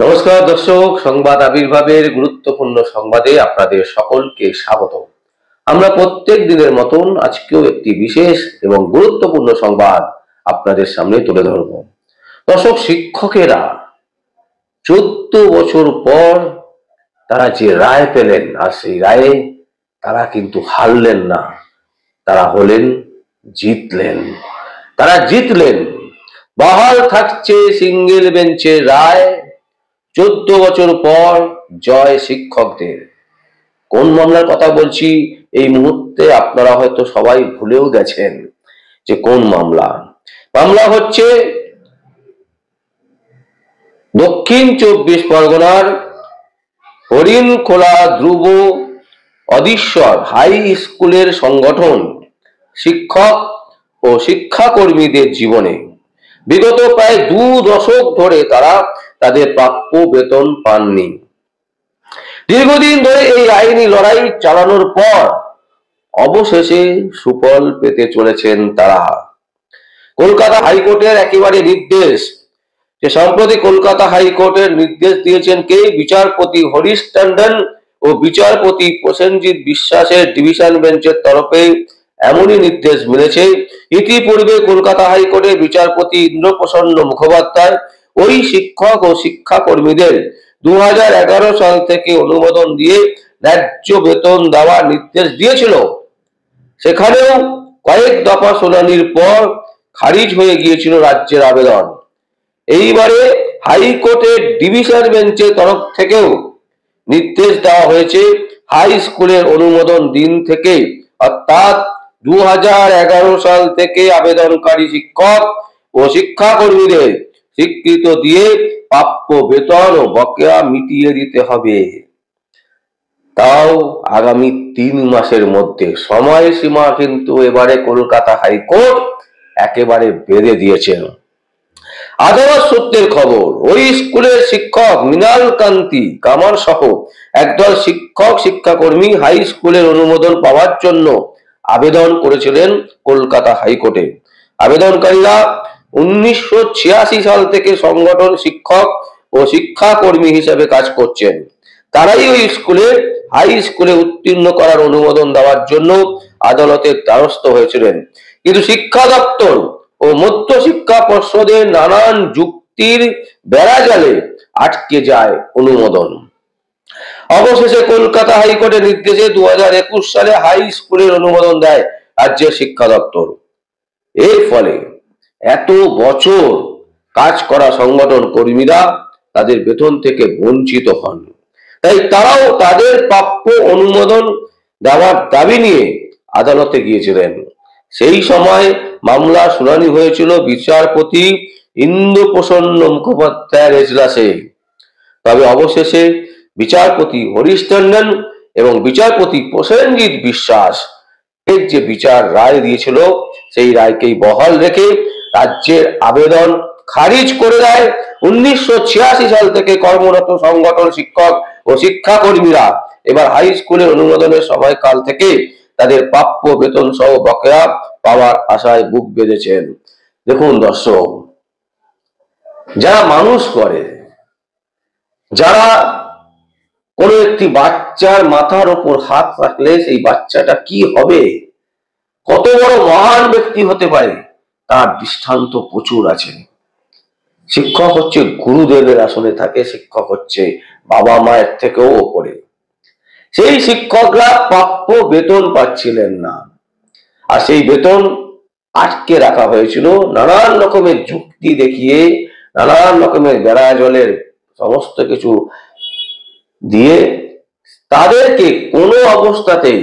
নমস্কার দর্শক, সংবাদ আবির্ভাবের গুরুত্বপূর্ণ সংবাদে আপনাদের সকলকে স্বাগত। আমরা প্রত্যেক দিনের মতন আজকেও একটি বিশেষ এবং গুরুত্বপূর্ণ সংবাদ আপনাদের সামনে তুলে ধরব। দর্শক, শিক্ষকেরা 14 বছর পর তারা যে রায় পেলেন, আর সেই রায়ে তারা কিন্তু হারলেন না, তারা জিতলেন। তারা জিতলেন। বহাল থাকছে সিঙ্গেল বেঞ্চের রায়। 14 বছর পর জয় শিক্ষকদের। কোন মামলার কথা বলছি এই মুহূর্তে আপনারা হয়তো সবাই ভুলেও গেছেন যে কোন মামলা। মামলা হচ্ছে দক্ষিণ 24 পরগনার হরিণখোলা ধ্রুব অধীশ্বর হাই স্কুলের সংগঠন শিক্ষক ও শিক্ষাকর্মীদের জীবনে বিগত প্রায় 2 দশক ধরে তারা তাদের প্রাপ্য বেতন পাননি। দীর্ঘদিন ধরে এই আইনি লড়াই চালানোর পর অবশেষে সুফল পেতে চলেছেন তারা। কলকাতা হাইকোর্টের একেবারে নির্দেশ, যে সম্প্রতি কলকাতা হাইকোর্টের নির্দেশ দিয়েছেন কে? বিচারপতি হরিশ টন্ডন ও বিচারপতি প্রসেনজিৎ বিশ্বাসের ডিভিশন বেঞ্চের তরফে এমনই নির্দেশ মিলেছে। ইতিপূর্বে কলকাতা হাইকোর্টের বিচারপতি ইন্দ্রপ্রসন্ন মুখোপাধ্যায় ওই শিক্ষক ও শিক্ষাকর্মীদের 2011 সাল থেকে অনুমোদন দিয়ে ন্যায্য বেতন দেওয়ার নির্দেশ দিয়েছিল। সেখানেও কয়েক দফা শুনানির পর খারিজ হয়ে গিয়েছিল রাজ্যের আবেদন। এইবারে হাইকোর্টের ডিভিশন বেঞ্চের তরফ থেকেও নির্দেশ দেওয়া হয়েছে হাই স্কুলের অনুমোদন দিন থেকে, অর্থাৎ 2011 সাল থেকে আবেদনকারী শিক্ষক ও শিক্ষাকর্মীদের স্বীকৃত দিয়ে প্রাপ্য বেতন ও বকেয়া মিটিয়ে দিতে হবে। তাও আগামী 3 মাসের মধ্যে। সময়সীমা কিন্তু এবারে কলকাতা হাইকোর্ট একেবারে বেঁধে দিয়েছেন। আদালত সূত্রের খবর, ওই স্কুলের শিক্ষক মৃণাল কান্তি কামার সহ একদল শিক্ষক শিক্ষাকর্মী হাই স্কুলের অনুমোদন পাওয়ার জন্য আবেদন করেছিলেন কলকাতা হাইকোর্টে। আবেদনকারীরা 1986 সাল থেকে সংগঠন শিক্ষক ও শিক্ষাকর্মী হিসেবে কাজ করছেন। তারাই ওই হাই স্কুলে উত্তীর্ণ করার অনুমোদন দেওয়ার জন্য আদালতের দ্বারস্থ হয়েছিলেন। কিন্তু শিক্ষা দপ্তর ও মধ্য শিক্ষা পর্ষদের নানান যুক্তির বেড়াজালে আটকে যায় অনুমোদন। অবশেষে কলকাতা হাইকোর্টের নির্দেশে 2021 সালে হাই স্কুলের অনুমোদন দেয় রাজ্যের শিক্ষা দপ্তর। এর ফলে এত বছর কাজ করা সংগঠন কর্মীরা তাদের বেতন থেকে বঞ্চিত হন। তাই তারাও তাদের প্রাপ্য অনুমোদন দেওয়ার দাবি নিয়ে আদালতে গিয়েছিলেন। সেই সময় মামলা শুনানি হয়েছিল বিচারপতি ইন্দ্রপ্রসন্ন মুখোপাধ্যায়ের এজলাসে। তবে অবশেষে বিচারপতি হরিশ টন্ডন এবং বিচারপতি প্রসেনজিৎ বিশ্বাস এর যে বিচার রায় দিয়েছিল সেই রায়কেই বহাল রেখে রাজ্যের আবেদন খারিজ করে দেয়। 1986 সাল থেকে কর্মরত সংগঠন শিক্ষক ও শিক্ষাকর্মীরা এবার হাই স্কুলের অনুমোদনের সময়কাল থেকে তাদের প্রাপ্য বেতন সহ বকেয়া পাওয়ার আশায় বুক বেঁধেছেন। দেখুন দর্শক, যারা মানুষ করে, যারা কোনো একটি বাচ্চার মাথার উপর হাত রাখলে সেই বাচ্চাটা কি হবে, কত বড় মহান ব্যক্তি হতে পারে, তার দৃষ্টান্ত প্রচুর আছে। শিক্ষক হচ্ছে গুরুদেবের আসনে থাকে, শিক্ষক হচ্ছে বাবা মায়ের থেকেও ওপরে। সেই শিক্ষকরা প্রাপ্য বেতন পাচ্ছিলেন না, আর সেই বেতন আটকে রাখা হয়েছিল নানান রকমের যুক্তি দেখিয়ে, নানান রকমের বেড়াজলের সমস্ত কিছু দিয়ে তাদেরকে কোনো অবস্থাতেই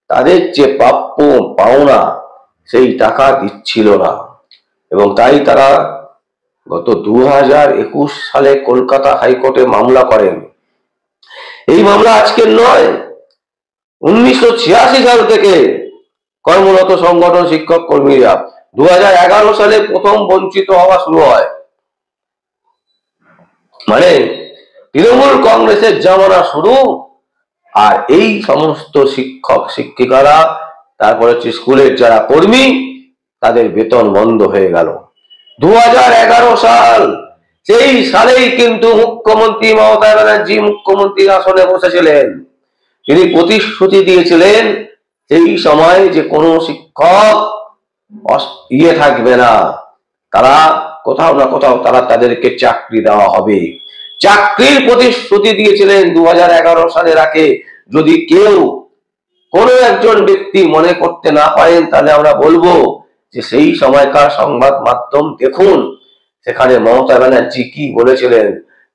তাদের যে প্রাপ্য পাওনা সেই টাকা দিচ্ছিল না। এবং তাই তারা গত 2021 সালে কলকাতা হাইকোর্টে মামলা করেন। এই মামলা আজকের নয়, 1986 সাল থেকে কর্মরত সংগঠন শিক্ষক কর্মীরা 2011 সালে প্রথম বঞ্চিত হওয়া শুরু হয়। মানে তৃণমূল কংগ্রেসের জামানা শুরু, আর এই সমস্ত শিক্ষক শিক্ষিকারা, তারপরে হচ্ছে স্কুলের যারা কর্মী, তাদের বেতন বন্ধ হয়ে গেল। 2011 সাল সেই সালেই কিন্তু মুখ্যমন্ত্রী মমতা ব্যানার্জি মুখ্যমন্ত্রীর আসনে বসেছিলেন। তিনি প্রতিশ্রুতি দিয়েছিলেন সেই সময় যে কোনো শিক্ষক থাকবে না, তারা কোথাও না কোথাও তাদেরকে চাকরি দেওয়া হবে। চাকরির প্রতিশ্রুতি দিয়েছিলেন 2011 সালের আগে। যদি কেউ কোনো একজন ব্যক্তি মনে করতে না পারেন, তাহলে আমরা বলবো যে সেই সময়কার সংবাদ মাধ্যম দেখুন, সেখানে মমতা ব্যানার্জি কি বলেছিলেন।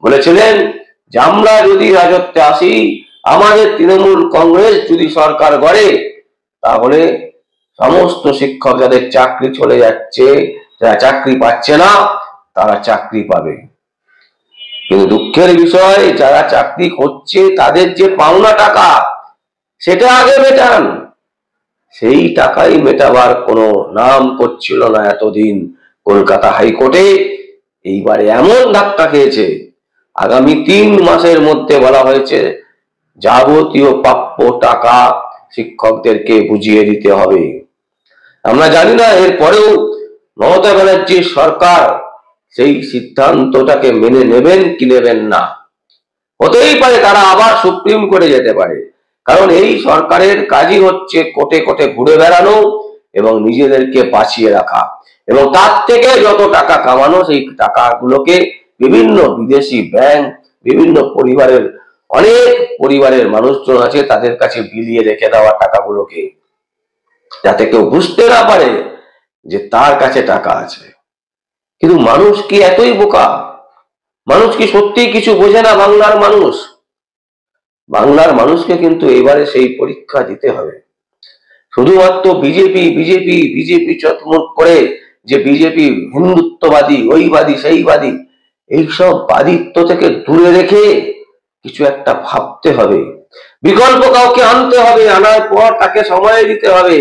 বলেছিলেন যে আমরা যদি রাজত্বে আসি, আমাদের তৃণমূল কংগ্রেস যদি সরকার গড়ে, তাহলে সমস্ত শিক্ষক যাদের চাকরি চলে যাচ্ছে, যারা চাকরি পাচ্ছে না, তারা চাকরি পাবে। কিন্তু দুঃখের বিষয়, যারা চাকরি করছে তাদের যে পাওনা টাকা, সেটা আগে মেটান। সেই টাকাই মেটাবার কোনো নাম করছিল না এতদিন কলকাতা হাইকোর্টে। এইবারে এমন ধাক্কা খেয়েছে, আগামী 3 মাসের মধ্যে বলা হয়েছে যাবতীয় প্রাপ্য টাকা শিক্ষকদেরকে বুঝিয়ে দিতে হবে। আমরা জানি না এরপরেও মমতা ব্যানার্জির সরকার সেই সিদ্ধান্তটাকে মেনে নেবেন কি নেবেন না। হতেই পারে তারা আবার সুপ্রিম কোর্টে যেতে পারে, কারণ এই সরকারের কাজই হচ্ছে কোর্টে কোর্টে ঘুরে বেড়ানো এবং নিজেদেরকে বাঁচিয়ে রাখা, এবং তার থেকে যত টাকা কামানো, সেই টাকাগুলোকে বিভিন্ন বিদেশি ব্যাংক, বিভিন্ন পরিবারের, অনেক পরিবারের মানুষজন আছে তাদের কাছে বিলিয়ে রেখে দেওয়া টাকাগুলোকে, যাতে কেউ বুঝতে না পারে যে তার কাছে টাকা আছে। কিন্তু মানুষ কি এতই বোকা? মানুষ কি সত্যি কিছু বোঝে না? বাংলার মানুষকে কিন্তু এবারে সেই পরীক্ষা দিতে হবে। শুধুমাত্র বিজেপি বিজেপি বিজেপি চটমট করে যে বিজেপি হিন্দুত্ববাদী, ওইবাদী সেইবাদী, এইসব বাদিত্ব থেকে দূরে রেখে কিছু একটা ভাবতে হবে। বিকল্প কাউকে আনতে হবে, আনার পর তাকে সময় দিতে হবে।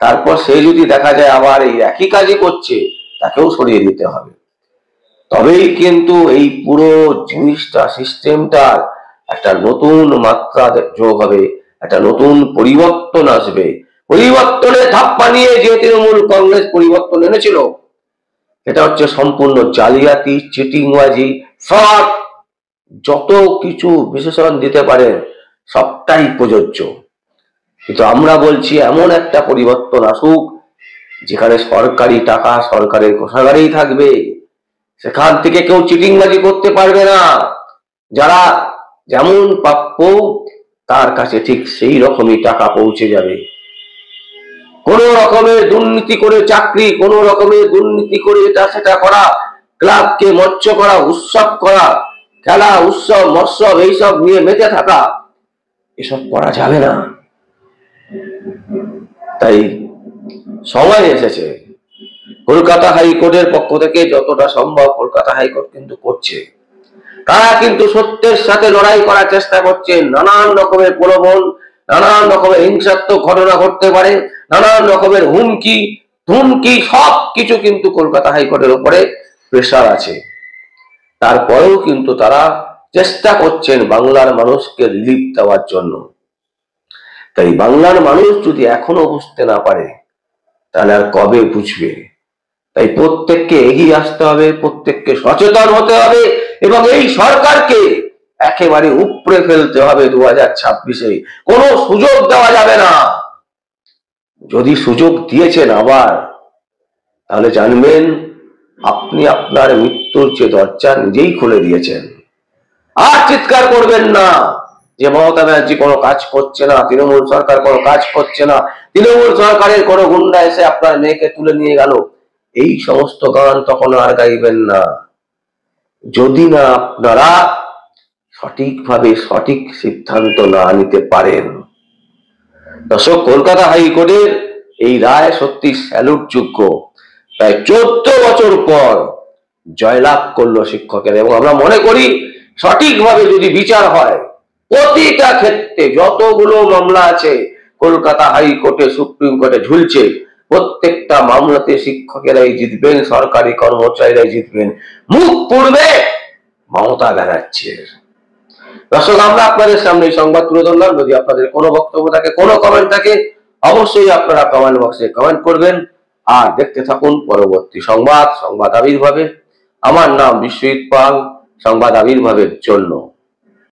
তারপর সে যদি দেখা যায় আবার এই একই কাজই করছে, তাকেও সরিয়ে দিতে হবে। তবেই কিন্তু এই পুরো জিনিসটা, সিস্টেমটার একটা নতুন মাত্রা যোগ হবে, একটা নতুন পরিবর্তন আসবে। পরিবর্তনের ধাপ্পা নিয়ে যে তৃণমূল কংগ্রেস পরিবর্তন এনেছিল, এটা হচ্ছে সম্পূর্ণ জালিয়াতি, চিটিংবাজি, ফ্রড, যত কিছু বিশেষণ দিতে পারে সবটাই প্রযোজ্য। কিন্তু আমরা বলছি এমন একটা পরিবর্তন আসুক যেখানে সরকারি টাকা সরকারের কোষাগারেই থাকবে, সেখান থেকে কেউ চিটিংবাজি করতে পারবে না। যারা যেমন প্রাপ্য তার কাছে ঠিক সেই রকমই টাকা পৌঁছে যাবে। কোন রকমের দুর্নীতি করে চাকরি, কোন রকমের দুর্নীতি করে এটা সেটা করা, ক্লাবকে মঞ্চ করা, উৎসব করা, খেলা উৎসব মৎসব এইসব নিয়ে মেতে থাকা, এসব করা যাবে না। তাই সময় এসেছে, কলকাতা হাইকোর্টের পক্ষ থেকে যতটা সম্ভব কলকাতা হাইকোর্ট কিন্তু করছে, তারা কিন্তু সত্যের সাথে লড়াই করার চেষ্টা করছে। নানান রকমের প্রলোভন, নানান রকমের হিংসাত্মক ঘটনা ঘটতে পারে, নানান রকমের হুমকি ধুমকি, সব কিছু কিন্তু কলকাতা হাইকোর্টের উপরে প্রেসার আছে। তারপরেও কিন্তু তারা চেষ্টা করছেন বাংলার মানুষকে রিলিফ দেওয়ার জন্য। তাই বাংলার মানুষ যদি এখনো বুঝতে না পারে, তাহলে আর কবে বুঝবে? তাই প্রত্যেককে এগিয়ে আসতে হবে, প্রত্যেককে সচেতন হতে হবে এবং এই সরকারকে একেবারে উপড়ে ফেলতে হবে। 2026-এ কোনো সুযোগ দেওয়া যাবে না। যদি সুযোগ দিয়েছেন আবার, তাহলে জানবেন আপনি আপনার মৃত্যুর যে দরজা নিজেই খুলে দিয়েছেন। আর চিৎকার করবেন না যে মমতা ব্যানার্জি কোনো কাজ করছে না, তৃণমূল সরকার কোনো কাজ করছে না, তৃণমূল সরকারের কোনো গুন্ডা এসে আপনার মেয়েকে তুলে নিয়ে গেল। এই সমস্ত গান তখন আর গাইবেন না, যদি না আপনারা সঠিকভাবে সঠিক সিদ্ধান্ত না নিতে পারেন। দর্শক, কলকাতা হাইকোর্টের এই রায় সত্যি স্যালুট যোগ্য। প্রায় 14 বছর পর জয়লাভ করলো শিক্ষকেরা, এবং আমরা মনে করি সঠিকভাবে যদি বিচার হয়, প্রতিটা ক্ষেত্রে যতগুলো মামলা আছে কলকাতা হাইকোর্টে, সুপ্রিম কোর্টে ঝুলছে, প্রত্যেকটা মামলাতে শিক্ষকেরাই জিতবেন, সরকারি কর্মচারীরাই জিতবেন, মুখ পুড়বে মমতা ব্যানার্জির। দর্শক, আমরা আপনাদের সামনে এই সংবাদ তুলে ধরলাম। যদি আপনাদের কোনো বক্তব্য থাকে, কোনো কমেন্ট থাকে, অবশ্যই আপনারা কমেন্ট বক্সে কমেন্ট করবেন। আর দেখতে থাকুন পরবর্তী সংবাদ আবির্ভাবে। আমার নাম বিশ্বজিৎ পাল, সংবাদ আবির্ভাবের জন্য।